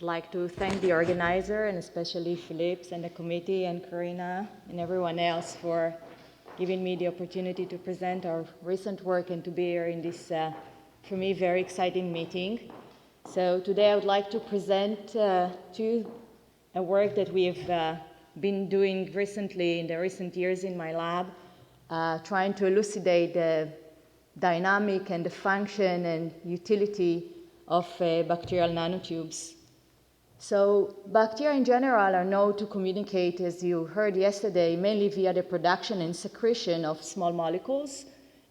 like to thank the organizer, and especially Philippe and the committee and Karina and everyone else for giving me the opportunity to present our recent work and to be here in this, for me, very exciting meeting. So today I would like to present to you a work that we have been doing recently in the recent years in my lab, trying to elucidate the dynamic and the function and utility of bacterial nanotubes. So bacteria in general are known to communicate, as you heard yesterday, mainly via the production and secretion of small molecules,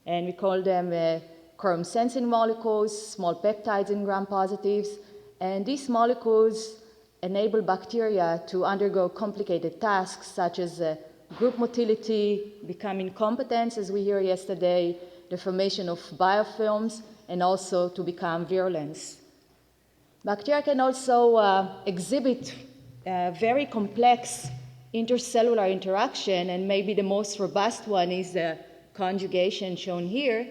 and we call them quorum-sensing molecules, small peptides and gram-positives, and these molecules enable bacteria to undergo complicated tasks such as group motility, becoming incompetence, as we heard yesterday, the formation of biofilms, and also to become virulence. Bacteria can also exhibit very complex intercellular interaction, and maybe the most robust one is the conjugation shown here.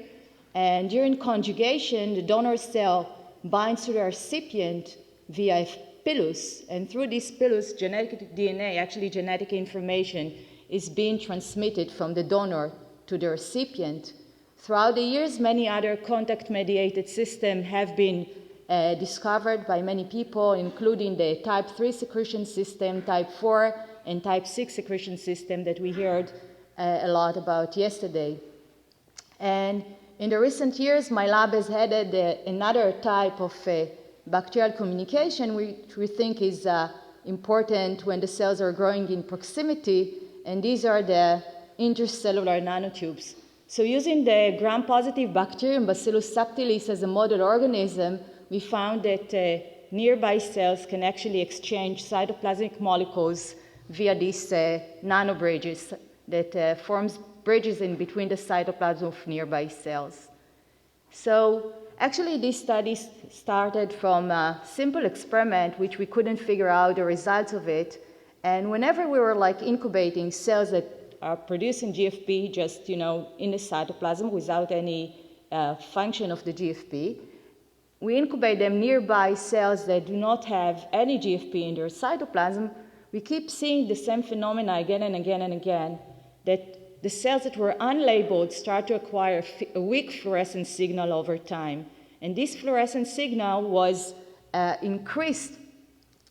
And during conjugation, the donor cell binds to the recipient via a pilus, and through this pilus, genetic DNA, actually genetic information, is being transmitted from the donor to the recipient. Throughout the years, many other contact-mediated systems have been discovered by many people, including the type 3 secretion system, type 4, and type 6 secretion system that we heard a lot about yesterday. And in the recent years, my lab has added another type of bacterial communication, which we think is important when the cells are growing in proximity, and these are the intercellular nanotubes. So using the gram-positive bacterium Bacillus subtilis as a model organism, we found that nearby cells can actually exchange cytoplasmic molecules via these nanobridges that forms bridges in between the cytoplasm of nearby cells. So actually this study started from a simple experiment which we couldn't figure out the results of it, and whenever we were incubating cells that are producing GFP just, in the cytoplasm without any function of the GFP. We incubate them nearby cells that do not have any GFP in their cytoplasm. We keep seeing the same phenomena again and again and again, that the cells that were unlabeled start to acquire a weak fluorescent signal over time. And this fluorescent signal was increased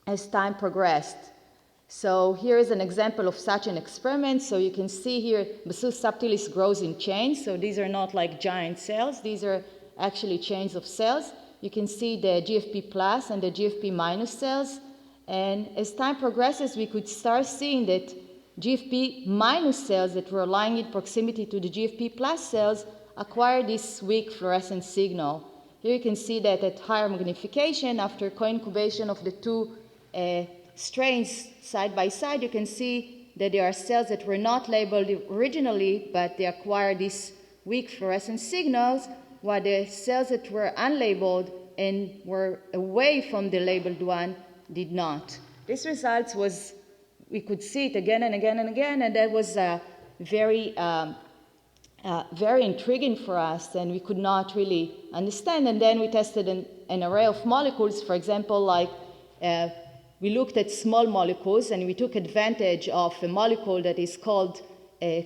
as time progressed. So here is an example of such an experiment. So you can see here Bacillus subtilis grows in chains. So these are not like giant cells. These are actually chains of cells. You can see the GFP plus and the GFP minus cells. And as time progresses, we could start seeing that GFP minus cells that were lying in proximity to the GFP plus cells acquire this weak fluorescent signal. Here you can see that at higher magnification, after co-incubation of the two strains side by side, you can see that there are cells that were not labeled originally, but they acquire these weak fluorescent signals, while the cells that were unlabeled and were away from the labeled one did not. This result was, we could see it again and again and again, and that was very intriguing for us, and we could not really understand. And then we tested an array of molecules, for example, we looked at small molecules, and we took advantage of a molecule that is called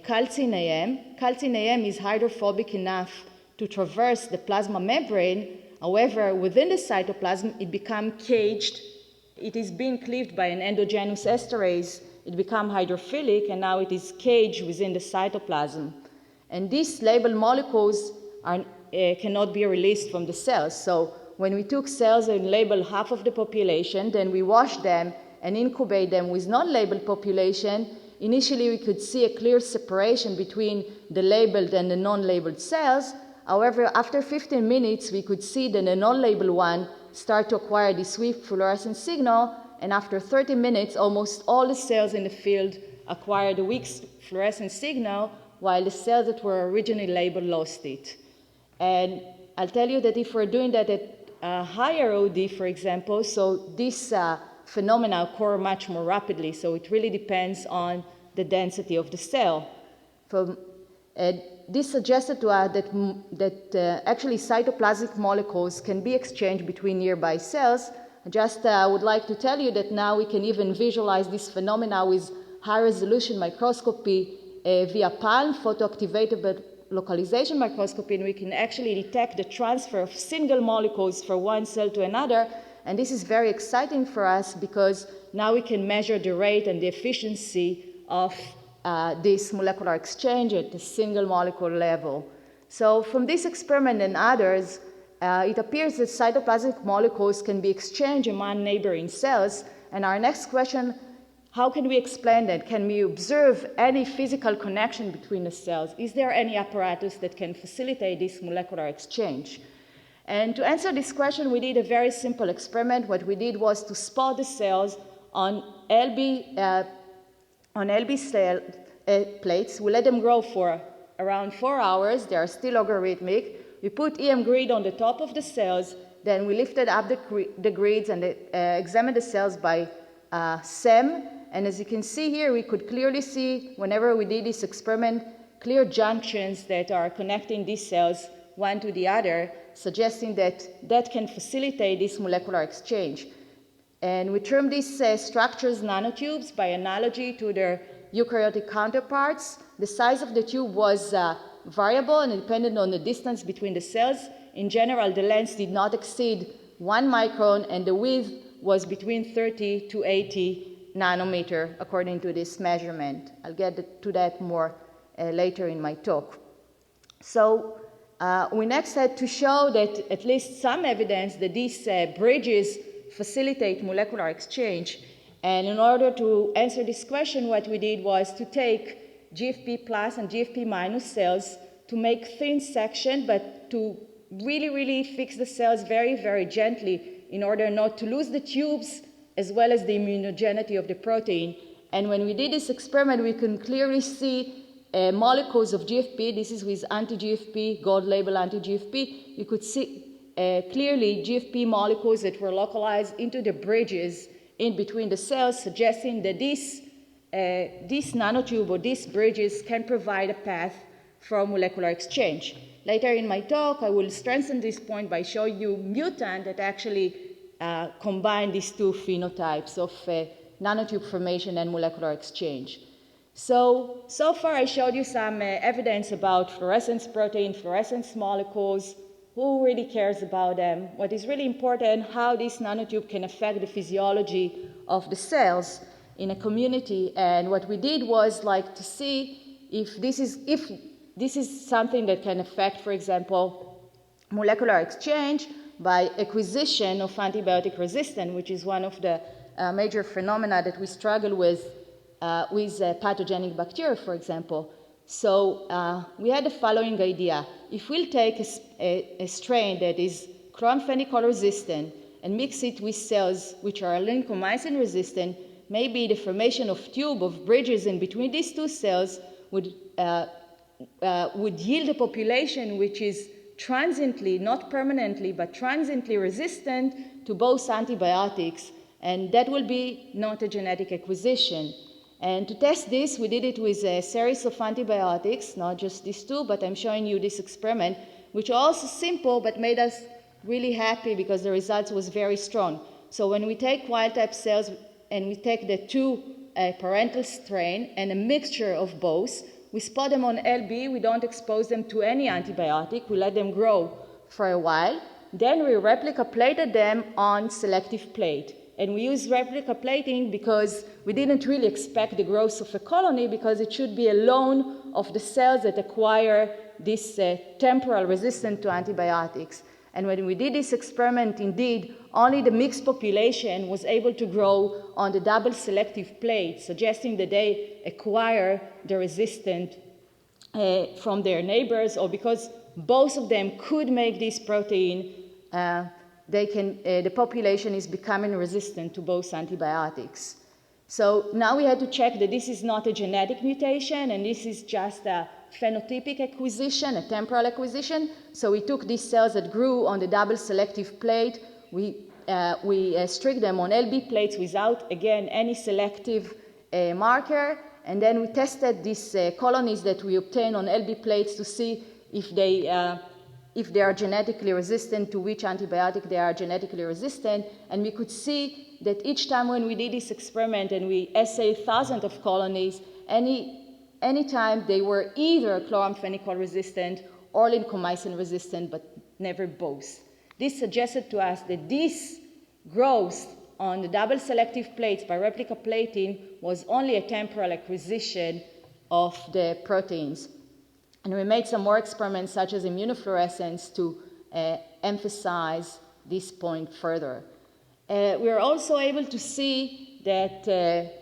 calcin AM. Calcin AM is hydrophobic enough to traverse the plasma membrane. However, within the cytoplasm, it becomes caged. It is being cleaved by an endogenous esterase. It becomes hydrophilic, and now it is caged within the cytoplasm. And these labeled molecules cannot be released from the cells. So when we took cells and labeled half of the population, then we washed them and incubate them with non-labeled population. Initially, we could see a clear separation between the labeled and the non-labeled cells. However, after 15 minutes, we could see that the non-labeled one start to acquire this weak fluorescent signal, and after 30 minutes, almost all the cells in the field acquired a weak fluorescent signal, while the cells that were originally labeled lost it. And I'll tell you that if we're doing that at higher OD, for example, so this phenomena occur much more rapidly, so it really depends on the density of the cell. This suggested to us that actually cytoplasmic molecules can be exchanged between nearby cells. I would like to tell you that now we can even visualize this phenomena with high-resolution microscopy via PALM, photoactivatable localization microscopy, and we can actually detect the transfer of single molecules from one cell to another. And this is very exciting for us because now we can measure the rate and the efficiency of this molecular exchange at the single molecule level. So from this experiment and others, it appears that cytoplasmic molecules can be exchanged among neighboring cells. And our next question, how can we explain that? Can we observe any physical connection between the cells? Is there any apparatus that can facilitate this molecular exchange? And to answer this question, we did a very simple experiment. What we did was to spot the cells on LB cell plates. We let them grow for around 4 hours. They are still logarithmic. We put EM grid on the top of the cells. Then we lifted up the grids and examined the cells by SEM. And as you can see here, we could clearly see, whenever we did this experiment, clear junctions that are connecting these cells one to the other, suggesting that that can facilitate this molecular exchange. And we term these structures nanotubes by analogy to their eukaryotic counterparts. The size of the tube was variable and depended on the distance between the cells. In general, the length did not exceed 1 micron, and the width was between 30 to 80 nanometer, according to this measurement. I'll get to that more later in my talk. So we next had to show that at least some evidence that these bridges facilitate molecular exchange. And in order to answer this question, what we did was to take GFP plus and GFP minus cells to make thin section, but to really fix the cells very, very gently in order not to lose the tubes as well as the immunogenicity of the protein. And when we did this experiment, we can clearly see molecules of GFP. This is with anti-GFP, gold label anti-GFP. You could see clearly GFP molecules that were localized into the bridges in between the cells, suggesting that this nanotube or these bridges can provide a path for molecular exchange. Later in my talk, I will strengthen this point by showing you mutant that actually combine these two phenotypes of nanotube formation and molecular exchange. So far I showed you some evidence about fluorescence protein, fluorescence molecules. Who really cares about them? What is really important, how this nanotube can affect the physiology of the cells in a community. And what we did was to see if this is something that can affect, for example, molecular exchange by acquisition of antibiotic resistance, which is one of the major phenomena that we struggle with pathogenic bacteria, for example. So we had the following idea. If we'll take a strain that is chloramphenicol resistant and mix it with cells which are lincomycin resistant, maybe the formation of tube of bridges in between these two cells would yield a population which is transiently, not permanently, but transiently resistant to both antibiotics, and that will be not a genetic acquisition. And to test this, we did it with a series of antibiotics, not just these two, but I'm showing you this experiment, which are also simple, but made us really happy because the results was very strong. So when we take wild-type cells and we take the two parental strain and a mixture of both, we spot them on LB. We don't expose them to any antibiotic. We let them grow for a while. Then we replica plated them on selective plate. And we use replica plating because we didn't really expect the growth of a colony, because it should be alone of the cells that acquire this temporal resistance to antibiotics. And when we did this experiment, indeed, only the mixed population was able to grow on the double selective plate, suggesting that they acquire the resistance from their neighbors, or because both of them could make this protein, the population is becoming resistant to both antibiotics. So now we had to check that this is not a genetic mutation, and this is just a phenotypic acquisition, a temporal acquisition. So we took these cells that grew on the double selective plate. We strict them on LB plates without, again, any selective marker. And then we tested these colonies that we obtained on LB plates to see if they if they are genetically resistant, to which antibiotic they are genetically resistant. And we could see that each time when we did this experiment and we assayed thousands of colonies, anytime they were either chloramphenicol resistant or lincomycin resistant, but never both. This suggested to us that this growth on the double selective plates by replica plating was only a temporal acquisition of the proteins. And we made some more experiments such as immunofluorescence to emphasize this point further. We are also able to see that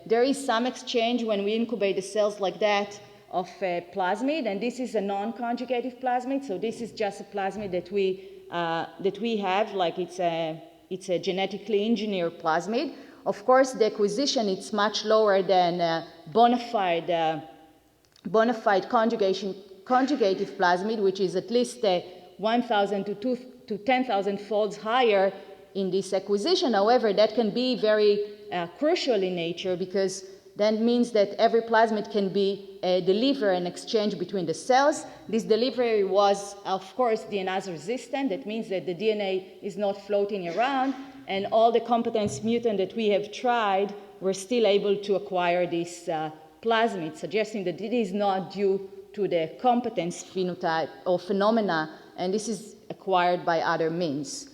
there is some exchange when we incubate the cells like that of plasmid, and this is a non-conjugative plasmid, so this is just a plasmid that we have, like it's a genetically engineered plasmid. Of course, the acquisition is much lower than bona fide conjugative plasmid, which is at least 1,000 to 10,000 folds higher in this acquisition. However, that can be very crucial in nature, because that means that every plasmid can be delivered and exchanged between the cells. This delivery was, of course, DNase resistant. That means that the DNA is not floating around, and all the competence mutant that we have tried were still able to acquire this plasmid, suggesting that it is not due to the competence phenotype or phenomena, and this is acquired by other means.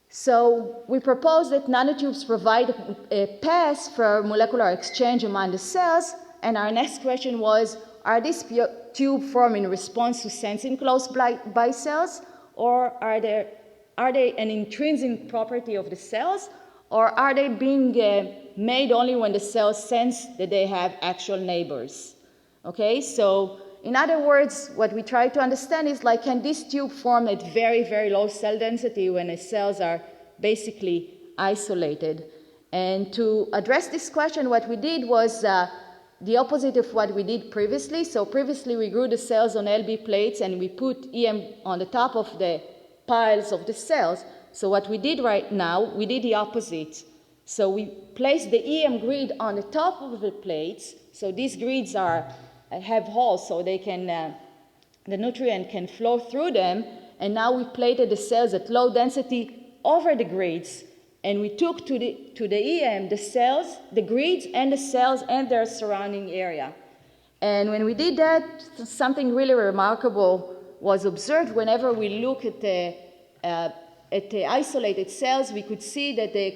So we propose that nanotubes provide a path for molecular exchange among the cells, and our next question was, are these tubes formed in response to sensing close by cells, or are they an intrinsic property of the cells, or are they being made only when the cells sense that they have actual neighbors? Okay, so in other words, what we try to understand is, like, can this tube form at very, very low cell density when the cells are basically isolated? And to address this question, what we did was the opposite of what we did previously. So previously we grew the cells on LB plates and we put EM on the top of the piles of the cells. So what we did right now, we did the opposite. So we placed the EM grid on the top of the plates. So these grids have holes so they can, the nutrient can flow through them. And now we plated the cells at low density over the grids. And we took to the EM the cells, the grids, and the cells and their surrounding area. And when we did that, something really remarkable was observed. Whenever we look at the isolated cells, we could see that they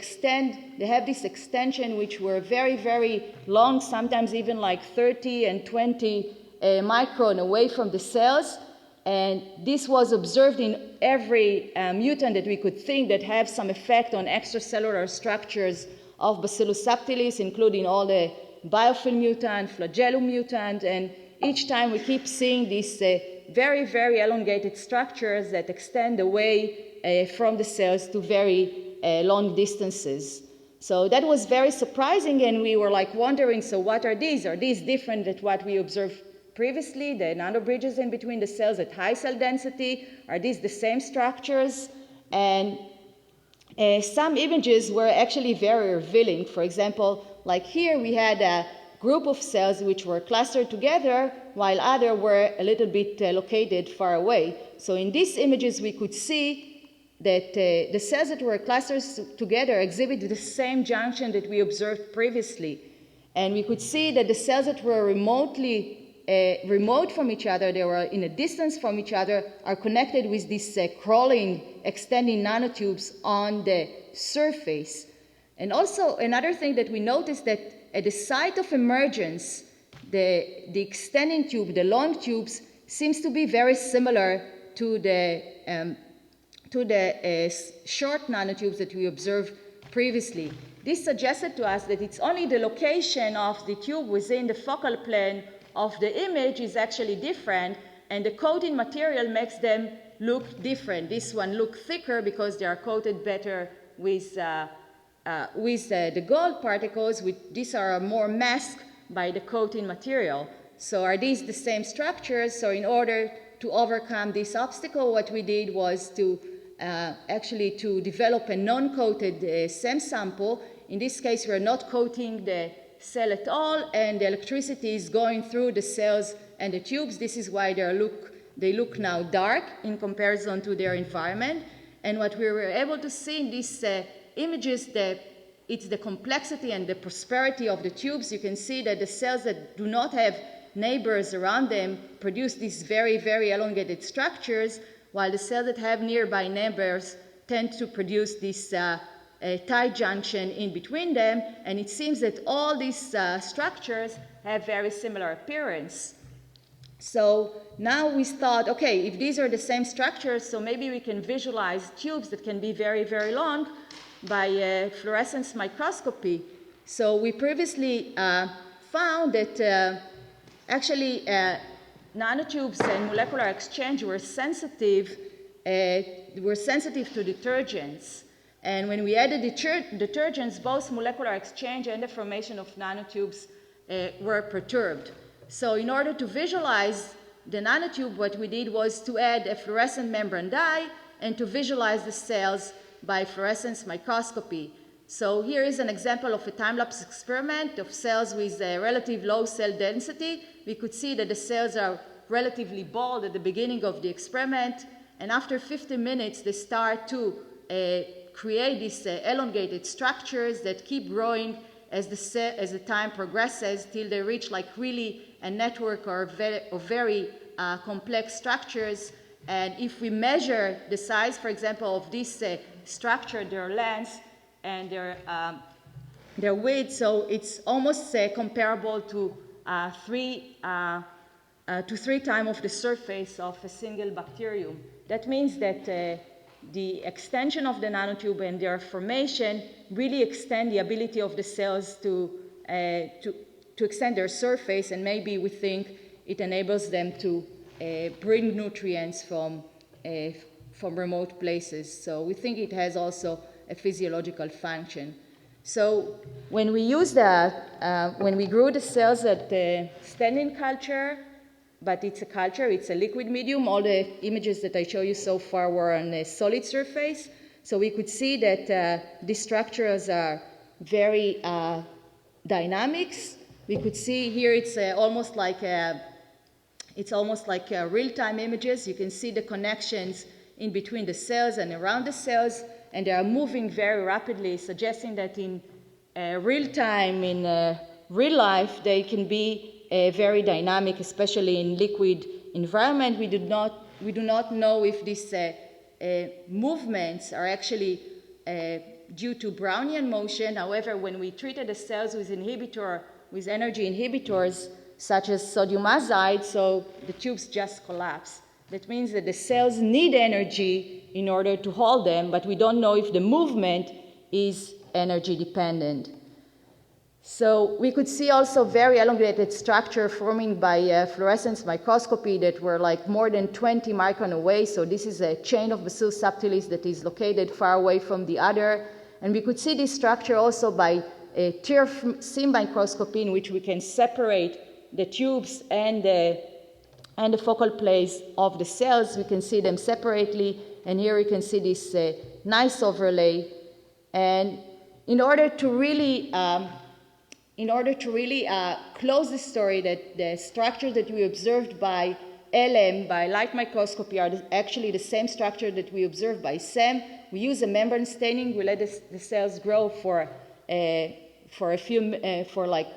have this extension which were very, very long, sometimes even like 30 and 20 micron away from the cells. And this was observed in every mutant that we could think that have some effect on extracellular structures of Bacillus subtilis, including all the biofilm mutant, flagellum mutant, and each time we keep seeing these very, very elongated structures that extend away from the cells to very long distances. So that was very surprising, and we were like wondering, so what are these? Are these different than what we observed previously, the nanobridges in between the cells at high cell density? Are these the same structures? And some images were actually very revealing. For example, like here we had a group of cells which were clustered together, while others were a little bit located far away. So in these images we could see that the cells that were clustered together exhibit the same junction that we observed previously. And we could see that the cells that were remote from each other, they were in a distance from each other, are connected with these crawling, extending nanotubes on the surface. And also another thing that we noticed, that at the site of emergence, the extending tube, the long tubes, seems to be very similar to the short nanotubes that we observed previously. This suggested to us that it's only the location of the tube within the focal plane of the image is actually different, and the coating material makes them look different. This one look thicker because they are coated better with the gold particles. These are more masked by the coating material. So are these the same structures? So in order to overcome this obstacle, what we did was to actually to develop a non-coated SEM sample. In this case, we're not coating the cell at all, and the electricity is going through the cells and the tubes. This is why they look They look now dark in comparison to their environment. And what we were able to see in these images, it's the complexity and the prosperity of the tubes. You can see that the cells that do not have neighbors around them produce these very, very elongated structures, while the cells that have nearby neighbors tend to produce this tight junction in between them. And it seems that all these structures have very similar appearance. So now we thought, okay, if these are the same structures, so maybe we can visualize tubes that can be very, very long by fluorescence microscopy. So we previously found that actually nanotubes and molecular exchange were sensitive to detergents. And when we added detergents, both molecular exchange and the formation of nanotubes were perturbed. So in order to visualize the nanotube, what we did was to add a fluorescent membrane dye and to visualize the cells by fluorescence microscopy. So here is an example of a time-lapse experiment of cells with a relative low cell density. We could see that the cells are relatively bald at the beginning of the experiment, and after 50 minutes they start to create these elongated structures that keep growing as the time progresses till they reach like really a network of very complex structures. And if we measure the size, for example, of this structure, their length and their width, so it's almost comparable to 3 times of the surface of a single bacterium. That means that the extension of the nanotube and their formation really extend the ability of the cells to extend their surface, and maybe we think it enables them to bring nutrients from remote places. So we think it has also a physiological function. So when we use when we grew the cells at the standing culture, but it's a culture, it's a liquid medium. All the images that I show you so far were on a solid surface. So we could see that these structures are very dynamics. We could see here it's almost like real-time images. You can see the connections in between the cells and around the cells, and they are moving very rapidly, suggesting that in real time, in real life, they can be very dynamic, especially in liquid environment. We do not know if these movements are actually due to Brownian motion. However, when we treated the cells with energy inhibitors, such as sodium azide, so the tubes just collapse. That means that the cells need energy in order to hold them, but we don't know if the movement is energy dependent. So we could see also very elongated structure forming by fluorescence microscopy that were like more than 20 micron away. So this is a chain of Bacillus subtilis that is located far away from the other. And we could see this structure also by a TRF microscopy, in which we can separate the tubes and the focal place of the cells. We can see them separately, and here you can see this nice overlay. And in order to really close the story, that the structure that we observed by LM, by light microscopy, are actually the same structure that we observed by SEM. We use a membrane staining. We let the cells grow for like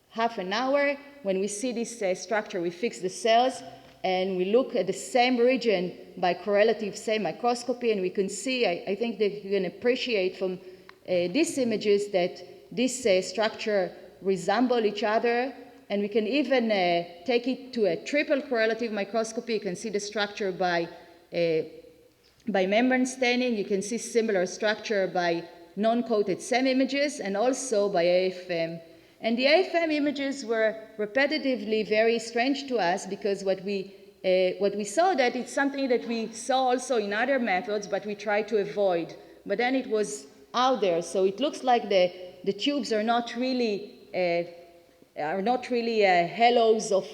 half an hour. When we see this structure, we fix the cells, and we look at the same region by correlative SEM microscopy, and we can see, I think that you can appreciate from these images that this structure resemble each other, and we can even take it to a triple correlative microscopy. You can see the structure by membrane staining. You can see similar structure by non-coated SEM images, and also by AFM. And the AFM images were repetitively very strange to us, because what we saw, that it's something that we saw also in other methods, but we tried to avoid. But then it was out there, so it looks like the tubes are not really halos of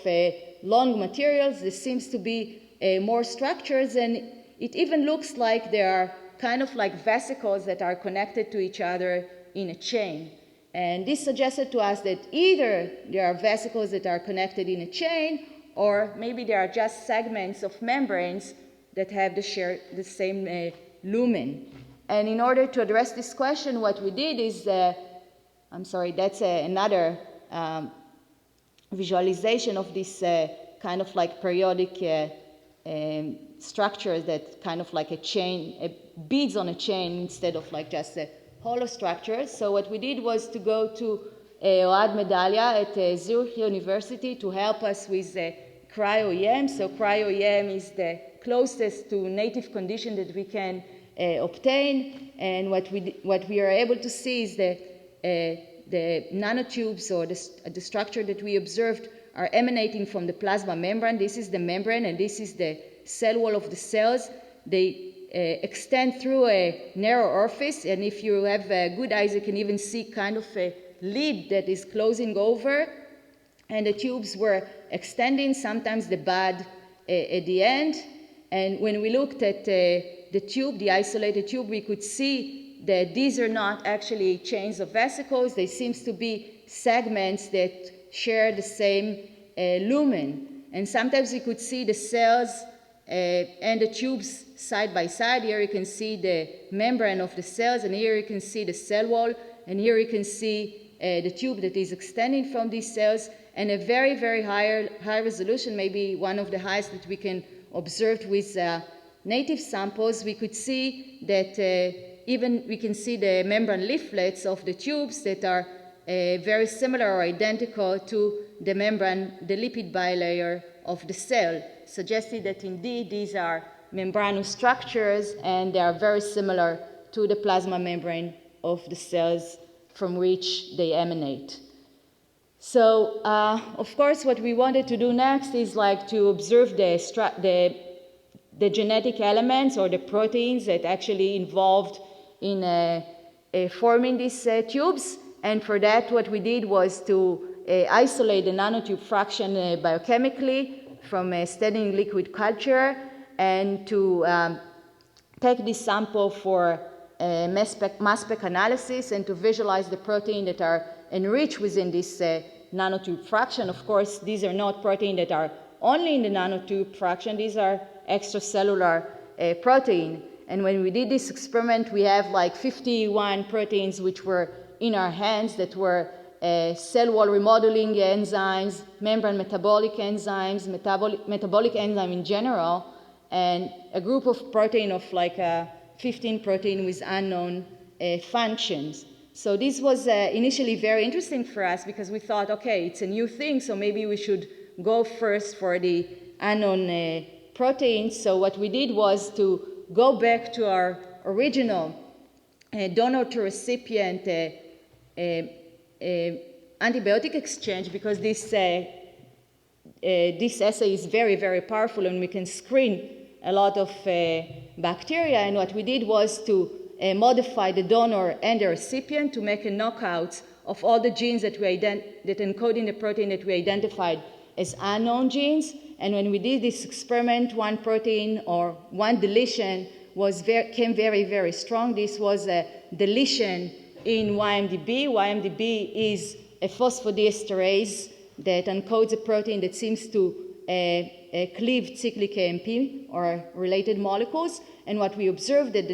long materials. There seems to be more structures, and it even looks like there are kind of like vesicles that are connected to each other in a chain. And this suggested to us that either there are vesicles that are connected in a chain, or maybe there are just segments of membranes that have the same lumen. And in order to address this question, what we did is, that's another visualization of this kind of like periodic structure that kind of like a chain, beads on a chain instead of like just a hollow structure. So what we did was to go to Oad Medalia at Zurich University to help us with cryo-EM. So cryo-EM is the closest to native condition that we can obtain, and what we are able to see is the nanotubes, or the structure that we observed, are emanating from the plasma membrane. This is the membrane, and this is the cell wall of the cells. They extend through a narrow orifice, and if you have good eyes, you can even see kind of a lid that is closing over, and the tubes were extending, sometimes the bud at the end. And when we looked at the tube, the isolated tube, we could see that these are not actually chains of vesicles. They seem to be segments that share the same lumen. And sometimes we could see the cells and the tubes side by side. Here you can see the membrane of the cells, and here you can see the cell wall, and here you can see the tube that is extending from these cells, and a very, very high resolution, maybe one of the highest that we can observe with native samples. We could see that even we can see the membrane leaflets of the tubes that are very similar or identical to the membrane, the lipid bilayer of the cell, suggesting that indeed these are membranous structures and they are very similar to the plasma membrane of the cells from which they emanate. So, of course, what we wanted to do next is like to observe the genetic elements or the proteins that actually involved in forming these tubes. And for that, what we did was to isolate the nanotube fraction biochemically from a standing liquid culture, and to take this sample for mass spec analysis and to visualize the protein that are enriched within this nanotube fraction. Of course, these are not proteins that are only in the nanotube fraction. These are extracellular protein. And when we did this experiment, we have like 51 proteins which were in our hands that were cell wall remodeling enzymes, membrane metabolic enzymes, metabolic enzyme in general, and a group of protein of like 15 protein with unknown functions. So this was initially very interesting for us because we thought, okay, it's a new thing, so maybe we should go first for the unknown proteins. So what we did was to go back to our original donor to recipient antibiotic exchange, because this assay is very, very powerful and we can screen a lot of bacteria. And what we did was to modify the donor and the recipient to make a knockout of all the genes that encode in the protein that we identified as unknown genes. And when we did this experiment, one protein or one deletion came very, very strong. This was a deletion in YMDB. YMDB is a phosphodiesterase that encodes a protein that seems to cleave cyclic AMP or related molecules. And what we observed that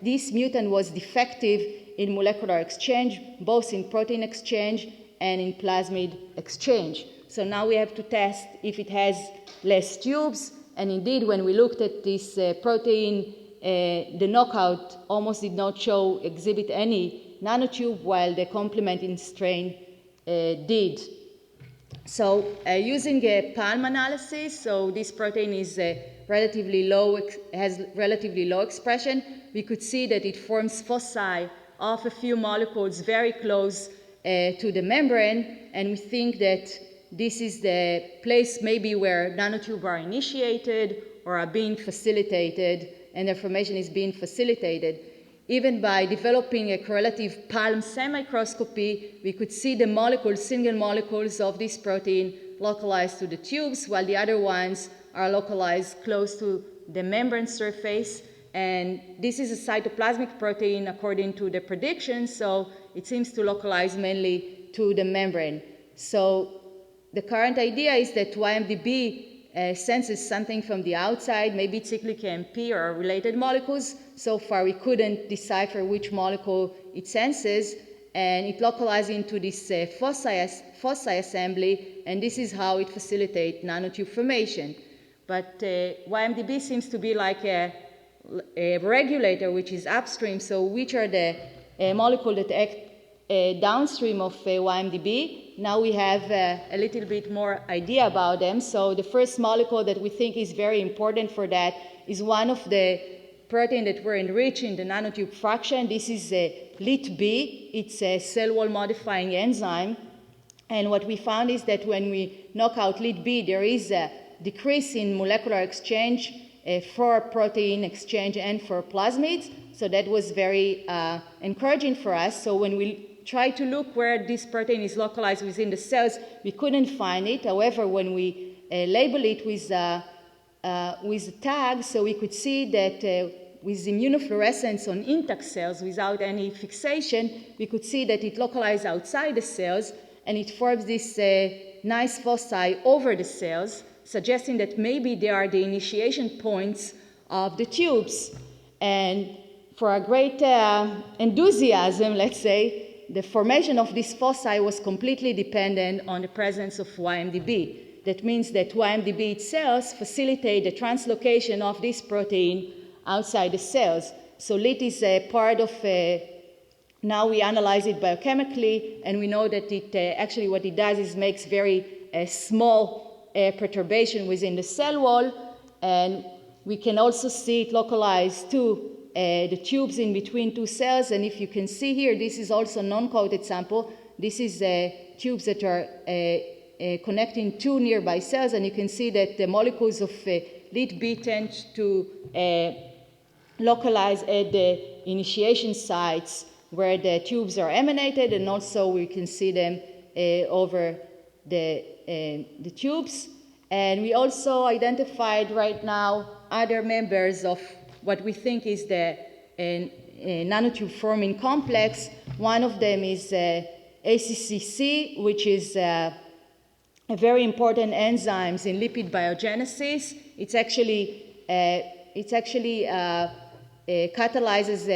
this mutant was defective in molecular exchange, both in protein exchange and in plasmid exchange. So now we have to test if it has less tubes. And indeed, when we looked at this protein, the knockout almost did not exhibit any nanotube, while the complementing strain did. So using a palm analysis, so this protein is relatively low, has relatively low expression, we could see that it forms foci of a few molecules very close to the membrane, and we think that this is the place maybe where nanotubes are initiated or are being facilitated, and their formation is being facilitated. Even by developing a correlative palm cell microscopy, we could see the molecules, single molecules of this protein localized to the tubes, while the other ones are localized close to the membrane surface. And this is a cytoplasmic protein according to the prediction, so it seems to localize mainly to the membrane. So the current idea is that YMDB senses something from the outside, maybe cyclic AMP or related molecules. So far, we couldn't decipher which molecule it senses, and it localizes into this foci assembly, and this is how it facilitates nanotube formation. But YMDB seems to be like a regulator which is upstream, so which are the molecules that act downstream of YMDB? Now we have a little bit more idea about them. So the first molecule that we think is very important for that is one of the protein that were enriched in the nanotube fraction. This is LIT-B. It's a cell wall modifying enzyme. And what we found is that when we knock out LIT-B, there is a decrease in molecular exchange for protein exchange and for plasmids. So that was very encouraging for us. So when we try to look where this protein is localized within the cells, we couldn't find it. However, when we label it with a tag, so we could see that with immunofluorescence on intact cells without any fixation, we could see that it localized outside the cells, and it forms this nice foci over the cells, suggesting that maybe they are the initiation points of the tubes. And for a great enthusiasm, let's say, the formation of this foci was completely dependent on the presence of YMDB. That means that YMDB itself facilitates the translocation of this protein outside the cells. So LIT is a part of, now we analyze it biochemically, and we know that it actually what it does is makes very small perturbation within the cell wall, and we can also see it localized to the tubes in between two cells. And if you can see here, this is also a non-coated sample. This is tubes that are connecting two nearby cells, and you can see that the molecules of LIT-B tend to localize at the initiation sites where the tubes are emanated, and also we can see them over the tubes. And we also identified right now other members of what we think is the nanotube forming complex. One of them is ACCC, which is a very important enzyme in lipid biogenesis. It actually catalyzes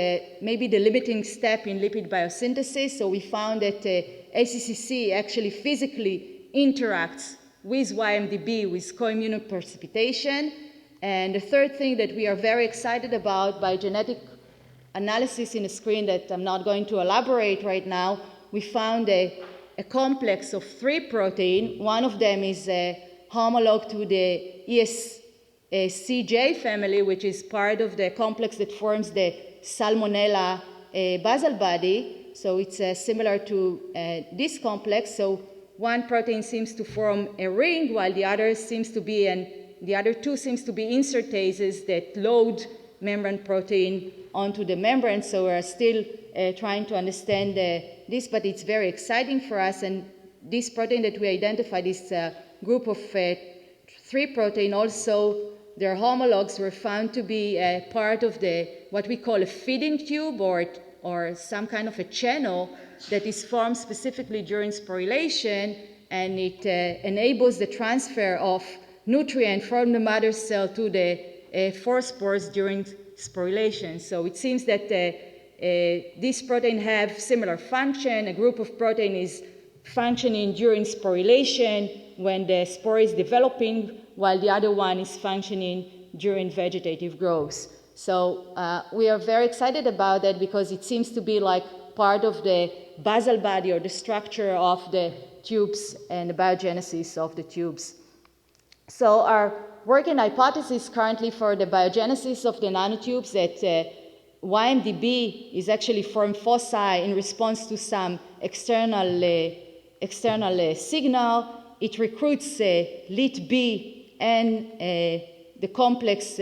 maybe the limiting step in lipid biosynthesis. So we found that ACCC actually physically interacts with YMDB, with co-immunoprecipitation. And the third thing that we are very excited about by genetic analysis in a screen that I'm not going to elaborate right now, we found a complex of 3 proteins. One of them is a homologue to the ESCJ family, which is part of the complex that forms the Salmonella basal body. So it's similar to this complex. So one protein seems to form a ring, while the other seems to be the other 2 seems to be insertases that load membrane protein onto the membrane. So we're still trying to understand this, but it's very exciting for us. And this protein that we identified, this group of 3 protein, also their homologues were found to be part of what we call a feeding tube or some kind of a channel that is formed specifically during sporulation, and it enables the transfer of nutrient from the mother cell to the phosphors during sporulation. So it seems that these proteins have similar function. A group of protein is functioning during sporulation when the spore is developing, while the other one is functioning during vegetative growth. So we are very excited about that because it seems to be like part of the basal body or the structure of the tubes and the biogenesis of the tubes. So our working hypothesis currently for the biogenesis of the nanotubes that YMDB is actually formed foci in response to some external signal. It recruits LIT-B and the complex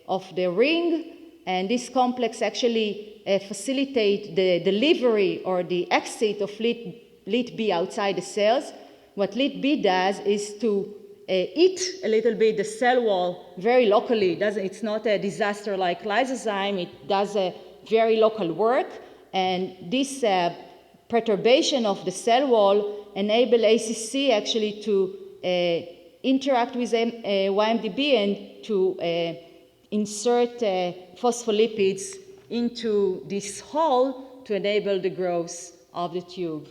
of the ring, and this complex actually facilitates the delivery or the exit of LIT-B outside the cells. What LIT-B does is to eat a little bit the cell wall very locally. It's not a disaster like lysozyme. It does a very local work, and this perturbation of the cell wall enable ACC actually to interact with YMDB and to insert phospholipids into this hole to enable the growth of the tube.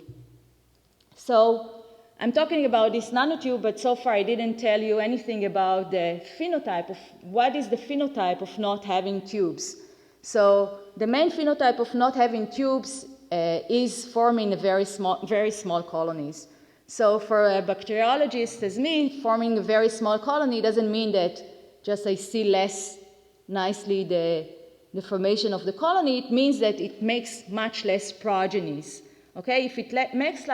So I'm talking about this nanotube, but so far I didn't tell you anything about the phenotype of what is the phenotype of not having tubes. So the main phenotype of not having tubes is forming a very small colonies. So for a bacteriologist as me, forming a very small colony doesn't mean that just I see less nicely the formation of the colony. It means that it makes much less progenies. Okay, if it makes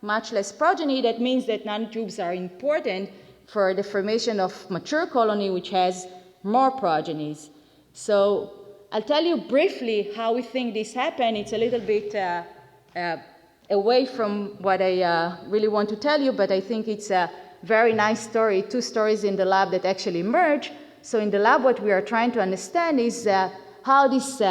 much less progeny, that means that nanotubes are important for the formation of mature colony, which has more progenies. So I'll tell you briefly how we think this happened. It's a little bit away from what I really want to tell you, but I think it's a very nice story, 2 stories in the lab that actually merge. So in the lab, what we are trying to understand is how these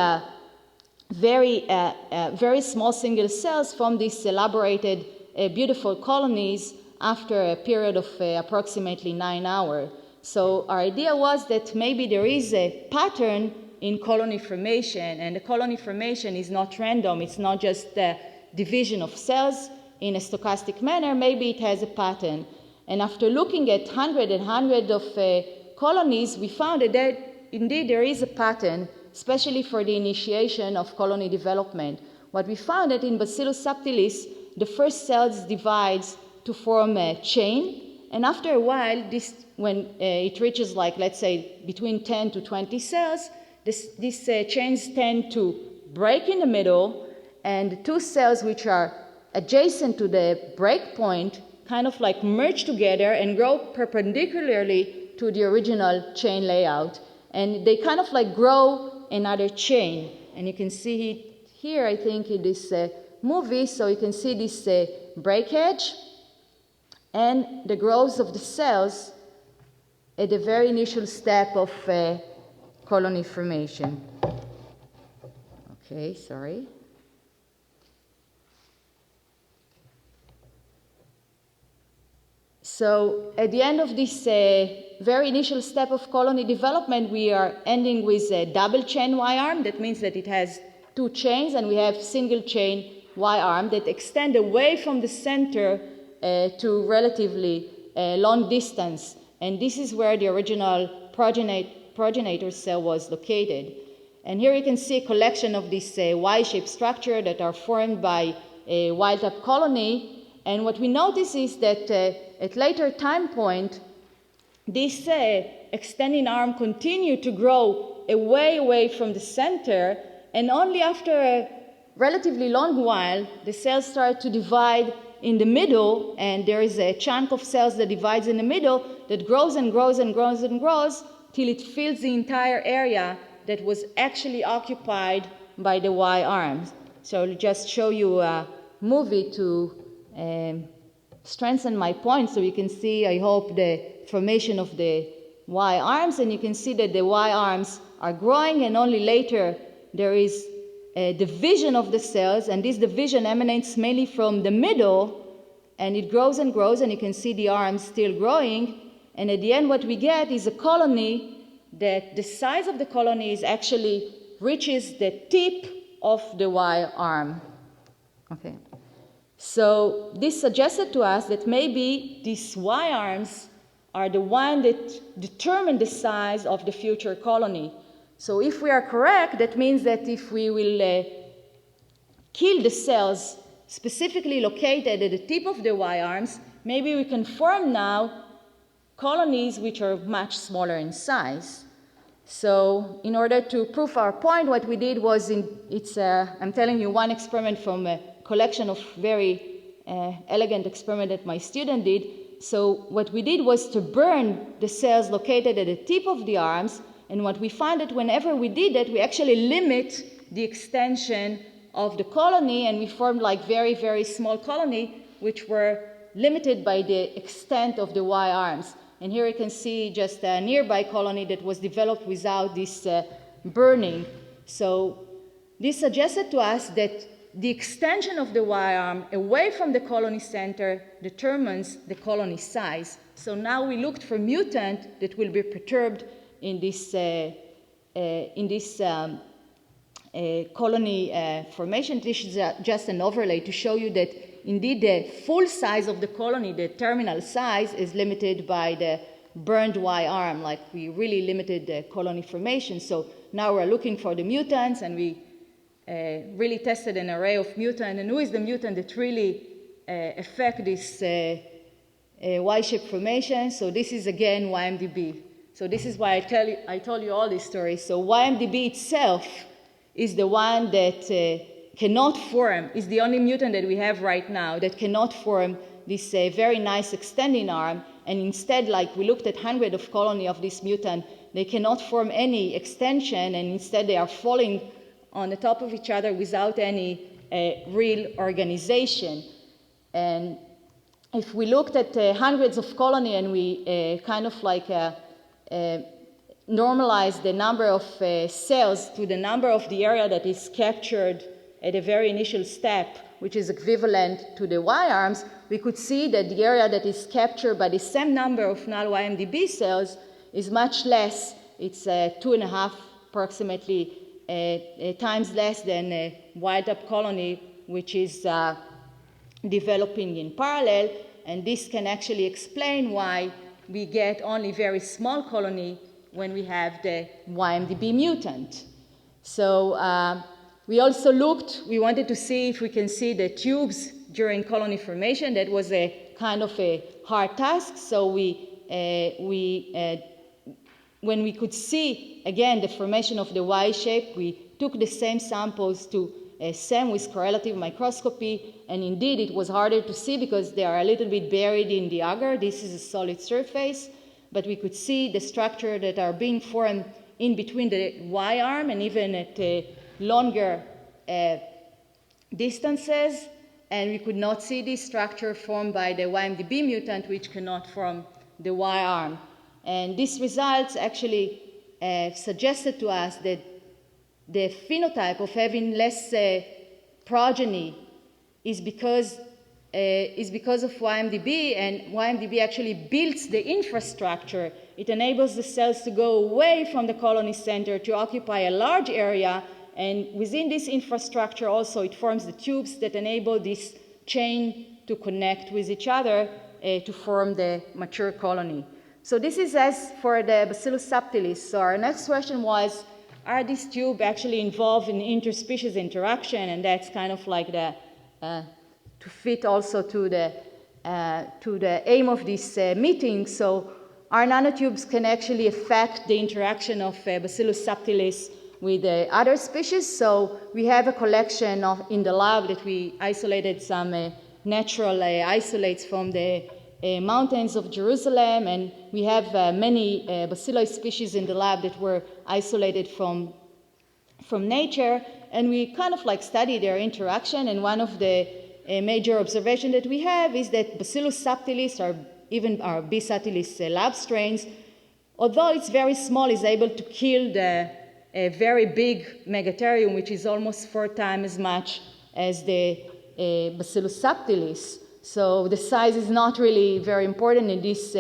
very small single cells form these elaborated beautiful colonies after a period of approximately 9 hours. So our idea was that maybe there is a pattern in colony formation, and the colony formation is not random. It's not just the division of cells in a stochastic manner. Maybe it has a pattern. And after looking at hundreds and hundreds of colonies, we found that indeed there is a pattern, especially for the initiation of colony development. What we found that in Bacillus subtilis, the first cells divide to form a chain, and after a while, when it reaches, like, let's say, between 10 to 20 cells, these chains tend to break in the middle, and the 2 cells which are adjacent to the break point kind of like merge together and grow perpendicularly to the original chain layout. And they kind of like grow another chain. And you can see it here, I think, in this movie. So you can see this breakage and the growth of the cells at the very initial step of colony formation. Okay, sorry. So at the end of this very initial step of colony development, we are ending with a double chain Y-arm. That means that it has 2 chains, and we have single chain Y-arm that extend away from the center to relatively long distance. And this is where the original progenitor cell was located. And here you can see a collection of this Y-shaped structure that are formed by a wild-type colony. And what we notice is that at later time point, this extending arm continued to grow away from the center, and only after a relatively long while, the cells start to divide in the middle, and there is a chunk of cells that divides in the middle that grows and grows and grows and grows till it fills the entire area that was actually occupied by the Y-arms. So I'll just show you a movie to strengthen my point, so you can see, I hope, the formation of the Y-arms, and you can see that the Y-arms are growing, and only later there is a division of the cells, and this division emanates mainly from the middle, and it grows and grows, and you can see the arms still growing, and at the end what we get is a colony that the size of the colony is actually reaches the tip of the Y-arm. Okay. So this suggested to us that maybe these Y-arms are the one that determine the size of the future colony. So if we are correct, that means that if we will kill the cells specifically located at the tip of the Y-arms, maybe we can form now colonies which are much smaller in size. So in order to prove our point, what we did was, I'm telling you one experiment from a collection of very elegant experiment that my student did. So what we did was to burn the cells located at the tip of the arms, and what we found that whenever we did that, we actually limit the extension of the colony, and we formed like very, very small colony, which were limited by the extent of the Y-arms. And here you can see just a nearby colony that was developed without this burning. So this suggested to us that the extension of the Y-arm away from the colony center determines the colony size. So now we looked for mutant that will be perturbed in this colony formation. This is just an overlay to show you that indeed the full size of the colony, the terminal size, is limited by the burned Y-arm, like we really limited the colony formation. So now we're looking for the mutants, and we really tested an array of mutants, and who is the mutant that really affect this Y-shaped formation. So this is again YMDB. So this is why I told you all these stories. So YMDB itself is the one that cannot form, is the only mutant that we have right now that cannot form this very nice extending arm. And instead, like we looked at hundreds of colonies of this mutant, they cannot form any extension, and instead they are falling on the top of each other without any real organization. And if we looked at hundreds of colonies and we kind of like normalize the number of cells to the number of the area that is captured at a very initial step, which is equivalent to the Y-arms, we could see that the area that is captured by the same number of null YMDB cells is much less. It's 2.5 approximately times less than a wild-type colony, which is developing in parallel. And this can actually explain why we get only very small colony when we have the YMDB mutant. So we also we wanted to see if we can see the tubes during colony formation. That was a kind of a hard task. So when we could see, again, the formation of the Y shape, we took the same samples to SEM with correlative microscopy, and indeed it was harder to see because they are a little bit buried in the agar. This is a solid surface, but we could see the structure that are being formed in between the Y-arm and even at longer distances, and we could not see this structure formed by the YMDB mutant, which cannot form the Y-arm. And these results actually suggested to us that the phenotype of having less progeny is because of YMDB, and YMDB actually builds the infrastructure. It enables the cells to go away from the colony center to occupy a large area, and within this infrastructure also it forms the tubes that enable this chain to connect with each other to form the mature colony. So this is as for the Bacillus subtilis. So our next question was, are these tubes actually involved in interspecies interaction? And that's kind of like the to fit also to the aim of this meeting. So our nanotubes can actually affect the interaction of Bacillus subtilis with other species. So we have a collection in the lab that we isolated some natural isolates from the mountains of Jerusalem, and we have many bacilli species in the lab that were isolated from nature, and we kind of like study their interaction. And one of the major observations that we have is that Bacillus subtilis, or even our B subtilis lab strains, although it's very small, is able to kill the very big megatherium, which is almost 4 times as much as the Bacillus subtilis. So the size is not really very important in this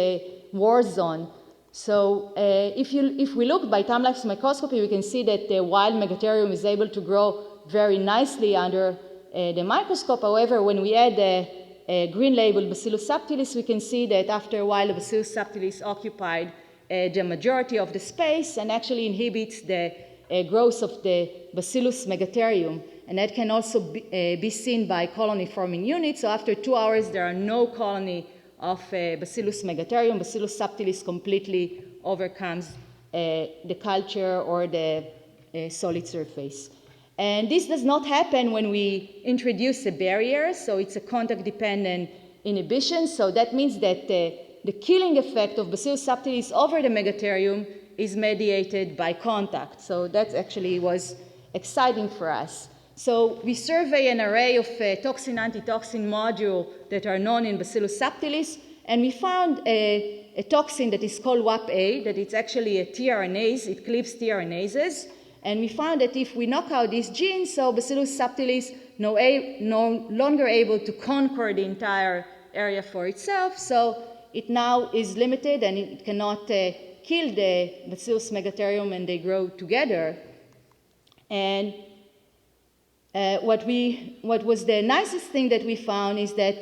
war zone. So if we look by time-lapse microscopy, we can see that the wild megatherium is able to grow very nicely under the microscope. However, when we add the green labeled Bacillus subtilis, we can see that after a while the Bacillus subtilis occupied the majority of the space and actually inhibits the growth of the Bacillus megatherium. And that can also be seen by colony-forming units. So after 2 hours, there are no colony of Bacillus megatherium. Bacillus subtilis completely overcomes the culture or the solid surface. And this does not happen when we introduce a barrier. So it's a contact-dependent inhibition. So that means that the killing effect of Bacillus subtilis over the megatherium is mediated by contact. So that actually was exciting for us. So we survey an array of toxin-antitoxin modules that are known in Bacillus subtilis, and we found a toxin that is called WAP-A, that it's actually a tRNase, it cleaves tRNases, and we found that if we knock out these genes, so Bacillus subtilis no longer able to conquer the entire area for itself, so it now is limited and it cannot kill the Bacillus megatherium and they grow together. And what was the nicest thing that we found is that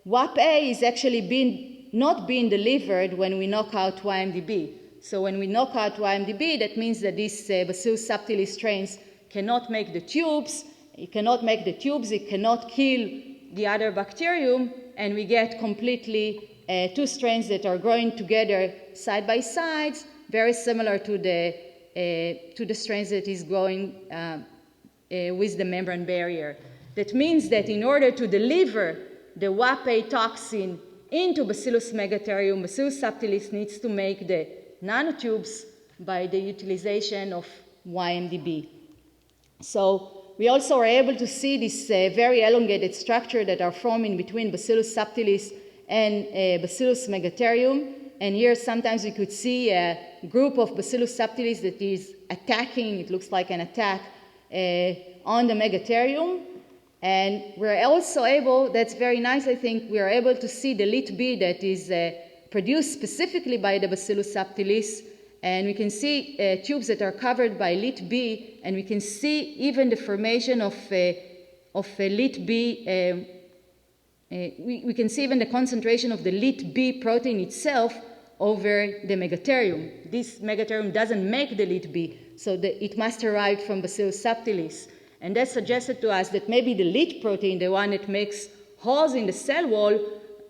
WAP-A is actually not being delivered when we knock out YMDB. So when we knock out YMDB, that means that these Bacillus subtilis strains cannot make the tubes. It cannot make the tubes. It cannot kill the other bacterium, and we get completely two strains that are growing together side by side, very similar to the strains that is growing with the membrane barrier. That means that in order to deliver the WAP-A toxin into Bacillus megatherium, Bacillus subtilis needs to make the nanotubes by the utilization of YMDB. So we also are able to see this very elongated structure that are forming between Bacillus subtilis and Bacillus megatherium. And here sometimes we could see a group of Bacillus subtilis that is attacking, it looks like an attack, on the megatherium. And we're also able, that's very nice, I think, we are able to see the lit B that is produced specifically by the Bacillus subtilis. And we can see tubes that are covered by lit B, and we can see even the formation of lit B. We can see even the concentration of the lit B protein itself over the megatherium. This megatherium doesn't make the lit B, so it must arrive from Bacillus subtilis. And that suggested to us that maybe the lit protein, the one that makes holes in the cell wall,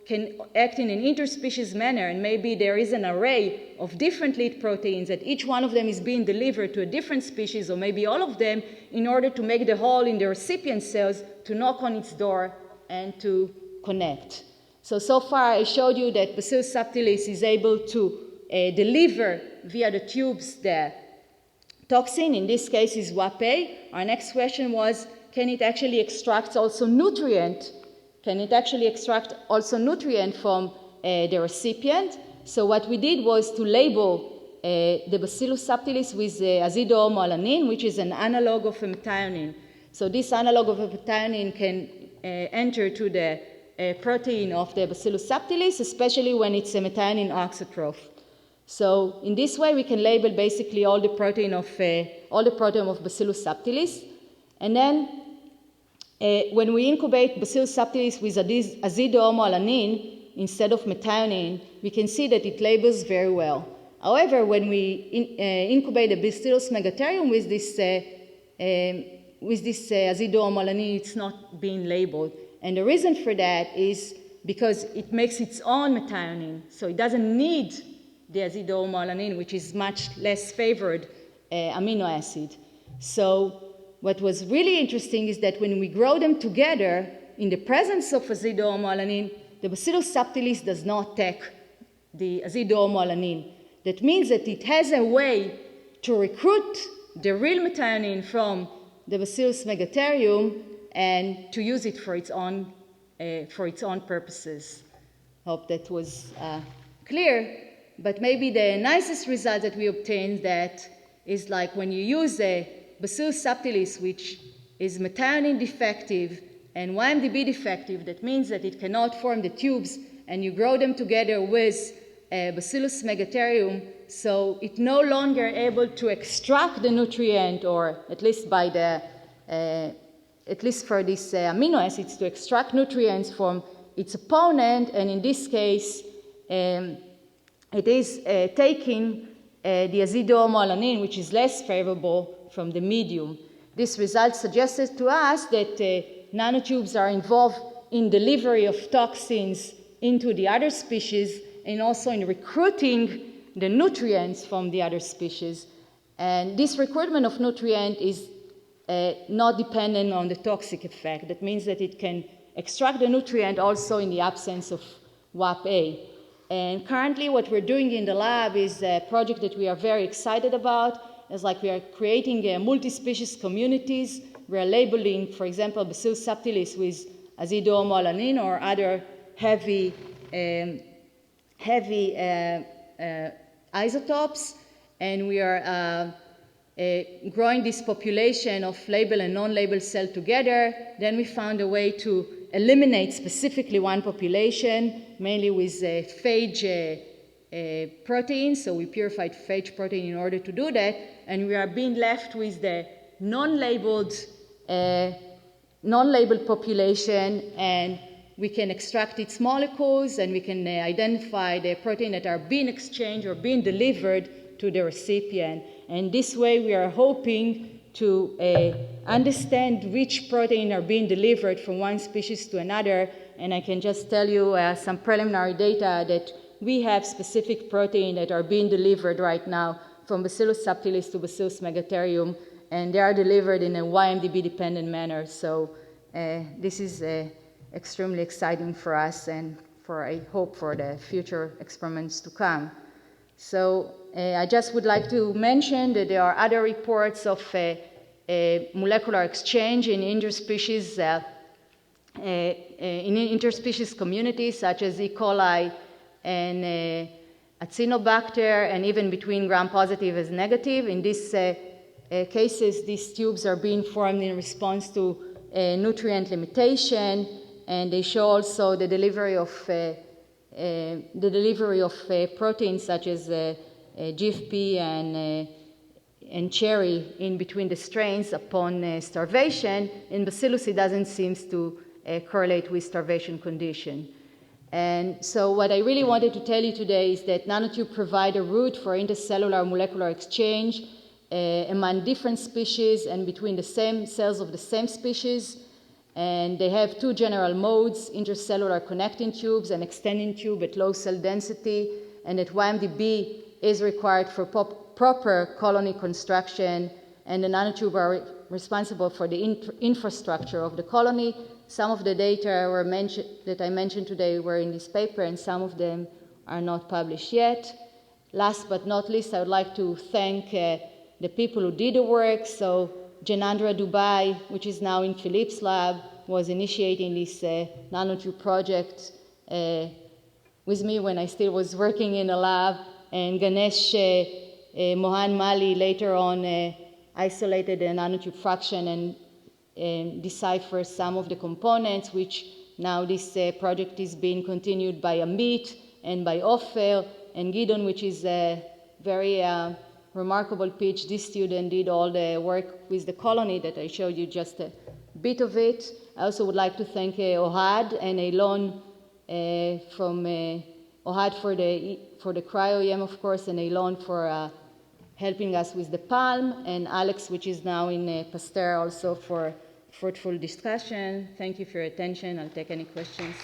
can act in an interspecies manner, and maybe there is an array of different lit proteins that each one of them is being delivered to a different species, or maybe all of them, in order to make the hole in the recipient cells to knock on its door and to connect. So far I showed you that Bacillus subtilis is able to deliver via the tubes the toxin, in this case is WAP-A. Our next question was, can it actually extract also nutrient? Can it actually extract also nutrient from the recipient? So what we did was to label the Bacillus subtilis with azido-homoalanine, which is an analog of a methionine. So this analog of a methionine can enter to the protein of the Bacillus subtilis, especially when it's a methionine auxotroph. So in this way, we can label basically all the protein of Bacillus subtilis, and then when we incubate Bacillus subtilis with azido-homoalanine instead of methionine, we can see that it labels very well. However, when we incubate the Bacillus megatherium with this azido-homoalanine, it's not being labeled. And the reason for that is because it makes its own methionine, so it doesn't need the azido-homoalanine, which is much less favored amino acid. So what was really interesting is that when we grow them together in the presence of azido-homoalanine, the Bacillus subtilis does not take the azido-homoalanine. That means that it has a way to recruit the real methionine from the Bacillus megatherium and to use it for its own purposes. Hope that was clear. But maybe the nicest result that we obtained that is like when you use a Bacillus subtilis, which is methionine defective and YMDB defective, that means that it cannot form the tubes, and you grow them together with Bacillus megatherium, so it's no longer able to extract the nutrient, or at least by the at least for these amino acids, to extract nutrients from its opponent, and in this case, it is taking the azido-homoalanine, which is less favorable from the medium. This result suggested to us that nanotubes are involved in delivery of toxins into the other species and also in recruiting the nutrients from the other species. And this recruitment of nutrient is not dependent on the toxic effect. That means that it can extract the nutrient also in the absence of WAP-A. And currently what we're doing in the lab is a project that we are very excited about. It's like we are creating multi-species communities. We are labeling, for example, Bacillus subtilis with azido-homoalanine or other heavy isotopes. And we are growing this population of labeled and non-labeled cells together. Then we found a way to eliminate specifically one population, mainly with phage proteins. So we purified phage protein in order to do that, and we are being left with the non-labeled population, and we can extract its molecules, and we can identify the protein that are being exchanged or being delivered to the recipient. And this way we are hoping to understand which protein are being delivered from one species to another. And I can just tell you some preliminary data that we have specific protein that are being delivered right now from Bacillus subtilis to Bacillus megatherium, and they are delivered in a YMDB-dependent manner. So this is extremely exciting for us and for, I hope, for the future experiments to come. So I just would like to mention that there are other reports of molecular exchange in interspecies communities, such as E. coli and Acinetobacter, and even between gram-positive as negative. In these cases, these tubes are being formed in response to nutrient limitation, and they show also the delivery of proteins such as GFP and cherry in between the strains upon starvation. In Bacillus, it doesn't seem to correlate with starvation condition. And so what I really wanted to tell you today is that nanotubes provide a route for intercellular molecular exchange among different species and between the same cells of the same species. And they have two general modes, intercellular connecting tubes and extending tube at low cell density, and that YMDB is required for proper colony construction, and the nanotubes are responsible for the infrastructure of the colony. Some of the data that I mentioned today were in this paper, and some of them are not published yet. Last but not least, I would like to thank the people who did the work. So Janandra Dubai, which is now in Philippe's lab, was initiating this nanotube project with me when I still was working in a lab, and Ganesh Mohan Mali later on isolated the nanotube fraction and deciphered some of the components, which now this project is being continued by Amit and by Ofer, and Gidon, which is a very remarkable PhD student, did all the work with the colony that I showed you just a bit of it. I also would like to thank Ohad and Eilon from Ohad for the cryo-EM, of course, and Eilon for helping us with the palm, and Alex, which is now in Pasteur, also for fruitful discussion. Thank you for your attention. I'll take any questions.